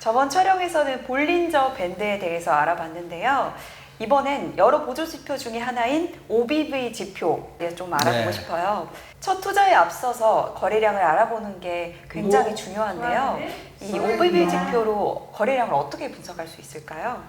저번 촬영에서는 볼린저 밴드에 대해서 알아봤는데요. 이번엔 여러 보조 지표 중에 하나인 OBV 지표에 좀 알아보고 싶어요. 첫 투자에 앞서서 거래량을 알아보는 게 굉장히 중요한데요. 이 OBV 지표로 거래량을 어떻게 분석할 수 있을까요?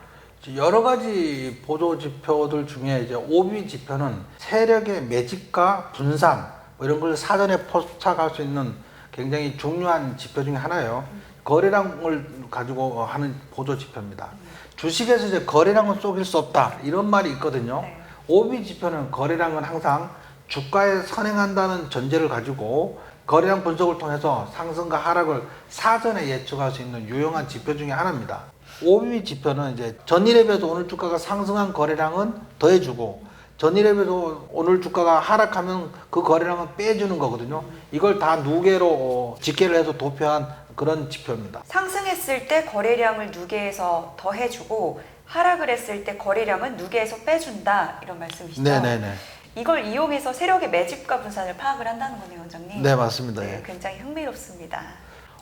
여러 가지 보조 지표들 중에 이제 OB 지표는 세력의 매집과 분산 이런 걸 사전에 포착할 수 있는 굉장히 중요한 지표 중에 하나예요. 거래량을 가지고 하는 보조 지표입니다. 주식에서 이제 거래량은 속일 수 없다 이런 말이 있거든요. 네. OB 지표는 거래량은 항상 주가에 선행한다는 전제를 가지고 거래량 분석을 통해서 상승과 하락을 사전에 예측할 수 있는 유용한 지표 중에 하나입니다. OB 지표는 이제 전일에 비해서 오늘 주가가 상승한 거래량은 더해주고 전일에 비해서 오늘 주가가 하락하면 그 거래량은 빼주는 거거든요. 이걸 다 누계로 집계를 해서 도표한 그런 지표입니다. 상승했을 때 거래량을 누계해서 더해주고 하락을 했을 때 거래량은 누계해서 빼준다 이런 말씀이시죠? 네네네. 이걸 이용해서 세력의 매집과 분산을 파악을 한다는 거네요, 원장님. 네, 맞습니다. 네, 예. 굉장히 흥미롭습니다.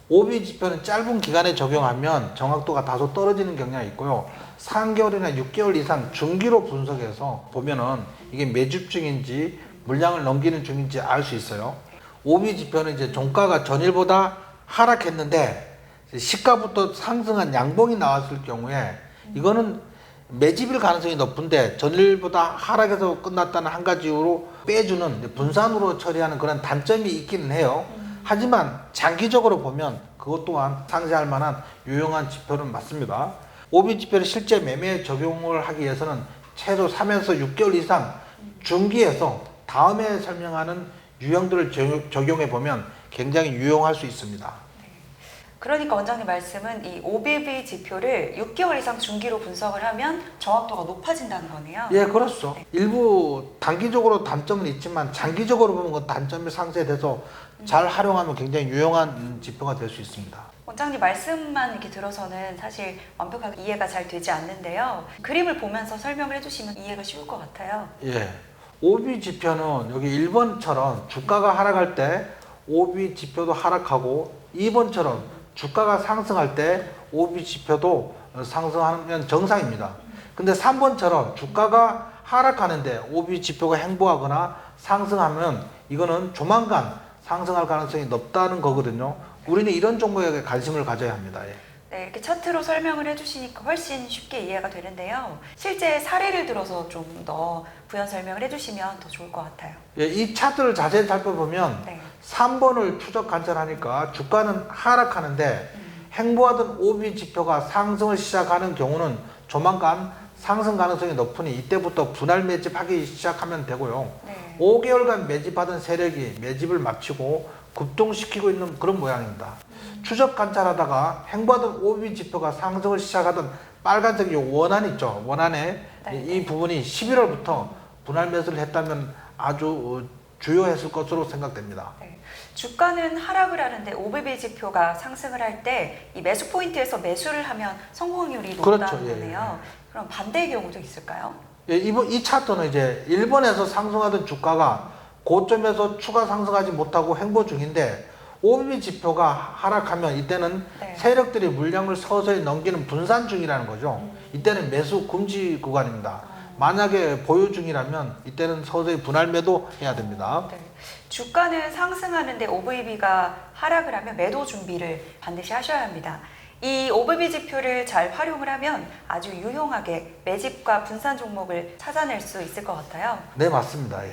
OB 지표는 짧은 기간에 적용하면 정확도가 다소 떨어지는 경향이 있고요. 3개월이나 6개월 이상 중기로 분석해서 보면은 이게 매집 중인지 물량을 넘기는 중인지 알 수 있어요. OB 지표는 이제 종가가 전일보다 하락했는데 시가부터 상승한 양봉이 나왔을 경우에 이거는 매집일 가능성이 높은데 전일보다 하락해서 끝났다는 한 가지 이유로 빼주는 분산으로 처리하는 그런 단점이 있기는 해요. 하지만 장기적으로 보면 그것 또한 상쇄할 만한 유용한 지표는 맞습니다. OB 지표를 실제 매매에 적용을 하기 위해서는 최소 3에서 6개월 이상 중기해서 다음에 설명하는 유형들을 적용해 보면 굉장히 유용할 수 있습니다. 그러니까 원장님 말씀은 이 OBV 지표를 6개월 이상 중기로 분석을 하면 정확도가 높아진다는 거네요. 예, 그렇죠. 일부 단기적으로 단점은 있지만 장기적으로 보면 그 단점이 상쇄돼서 잘 활용하면 굉장히 유용한 지표가 될 수 있습니다. 원장님 말씀만 이렇게 들어서는 사실 완벽하게 이해가 잘 되지 않는데요. 그림을 보면서 설명을 해주시면 이해가 쉬울 것 같아요. 예. OB 지표는 여기 1번처럼 주가가 하락할 때 OB 지표도 하락하고 2번처럼 주가가 상승할 때 OB 지표도 상승하면 정상입니다. 근데 3번처럼 주가가 하락하는데 OB 지표가 횡보하거나 상승하면 이거는 조만간 상승할 가능성이 높다는 거거든요. 우리는 이런 종목에 관심을 가져야 합니다. 예. 네, 이렇게 차트로 설명을 해주시니까 훨씬 쉽게 이해가 되는데요. 실제 사례를 들어서 좀 더 부연 설명을 해주시면 더 좋을 것 같아요. 예, 이 차트를 자세히 살펴보면 네. 3번을 추적 관찰하니까 주가는 하락하는데 횡보하던 OB 지표가 상승을 시작하는 경우는 조만간 상승 가능성이 높으니 이때부터 분할 매집하기 시작하면 되고요. 네. 5개월간 매집하던 세력이 매집을 마치고 급등시키고 있는 그런 모양입니다. 추적 관찰하다가 횡보하던 OB 지표가 상승을 시작하던 빨간색 이 원안 있죠. 원안에 네. 이 부분이 11월부터 분할 매수를 했다면 아주 주요했을 것으로 생각됩니다. 네. 주가는 하락을 하는데 OBV 지표가 상승을 할 때 이 매수 포인트에서 매수를 하면 성공률이 높다는 그렇죠. 예, 거네요. 그럼 반대의 경우도 있을까요? 예, 이 차트는 이제 일본에서 상승하던 주가가 고점에서 추가 상승하지 못하고 횡보 중인데 OBV 지표가 하락하면 이때는 네. 세력들이 물량을 서서히 넘기는 분산 중이라는 거죠. 이때는 매수 금지 구간입니다. 만약에 보유 중이라면 이때는 서서히 분할 매도해야 됩니다. 네. 주가는 상승하는데 OBV가 하락을 하면 매도 준비를 반드시 하셔야 합니다. 이 OBV 지표를 잘 활용을 하면 아주 유용하게 매집과 분산 종목을 찾아낼 수 있을 것 같아요. 네, 맞습니다. 예.